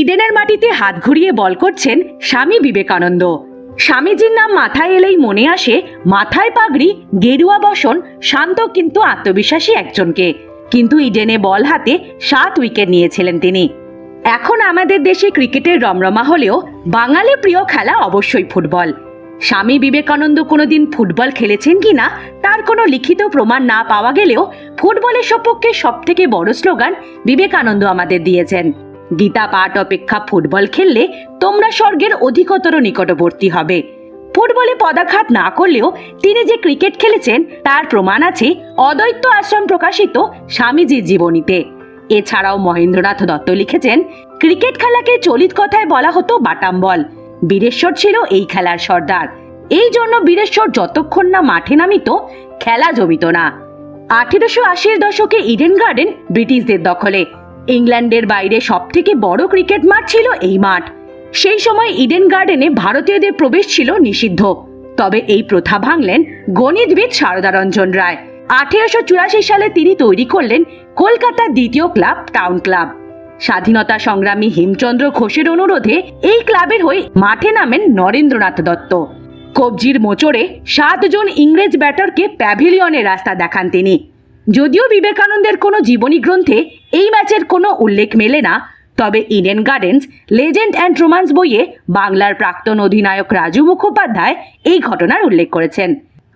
ইডেনের মাটিতে হাত ঘুরিয়ে বল করছেন স্বামী বিবেকানন্দ। স্বামীজির নাম মাথায় এলেই মনে আসে মাথায় পাগড়ি, গেরুয়া বসন, শান্ত কিন্তু আত্মবিশ্বাসী একজনকে। কিন্তু ইডেনে বল হাতে 7 উইকেট নিয়েছিলেন তিনি। এখন আমাদের দেশে ক্রিকেটের রমরমা হলেও বাঙালির প্রিয় খেলা অবশ্যই ফুটবল। স্বামী বিবেকানন্দ কোনোদিন ফুটবল খেলেছেন কিনা তার কোনো লিখিত প্রমাণ না পাওয়া গেলেও ফুটবলের সপক্ষে সবথেকে বড় স্লোগান বিবেকানন্দ আমাদের দিয়েছেন, গীতা পাঠ অপেক্ষা ফুটবল খেললে তোমরা স্বর্গের অধিকতর নিকটবর্তী হবে। ফুটবলে পদাঘাত না করলেও তিনি যে ক্রিকেট খেলেছেন তার প্রমাণ আছে অদ্বৈত আশ্রম প্রকাশিত স্বামীজির জীবনীতে। এছাড়াও মহেন্দ্রনাথ দত্ত লিখেছেন, ক্রিকেট খেলাকে চলিত কথায় বলা হতো বাটাম বল। বীরেশ্বর ছিল এই খেলার সর্দার। এই জন্য বীরেশ্বর যতক্ষণ না মাঠে নামিত খেলা জমিত না। 1880-এর দশকে ইডেন গার্ডেন ব্রিটিশদের দখলে। ইংল্যান্ডের বাইরে সবথেকে বড় ক্রিকেট মাঠ ছিল এই মাঠ। সেই সময় ইডেন গার্ডেনে ভারতীয়দের প্রবেশ ছিল নিষিদ্ধ। তবে এই প্রথা ভাঙলেন গণিতবিদ সারদারঞ্জন রায়। 1884 সালে তিনি তৈরি করলেন কলকাতার দ্বিতীয় ক্লাব টাউন ক্লাব। স্বাধীনতা সংগ্রামী হেমচন্দ্র ঘোষের অনুরোধে এই ক্লাবের হয়ে মাঠে নামেন নরেন্দ্রনাথ দত্ত। কবজির মোচড়ে 7 জন ইংরেজ ব্যাটারকে প্যাভিলিয়নের রাস্তা দেখান তিনি। যদিও বিবেকানন্দের কোনো জীবনী গ্রন্থে এই ম্যাচের কোনো উল্লেখ মেলে না, তবে Eden gardens legend and romance বইয়ে বাংলার প্রাক্তন অধিনায়ক রাজু মুখোপাধ্যায় এই ঘটনার উল্লেখ করেছেন।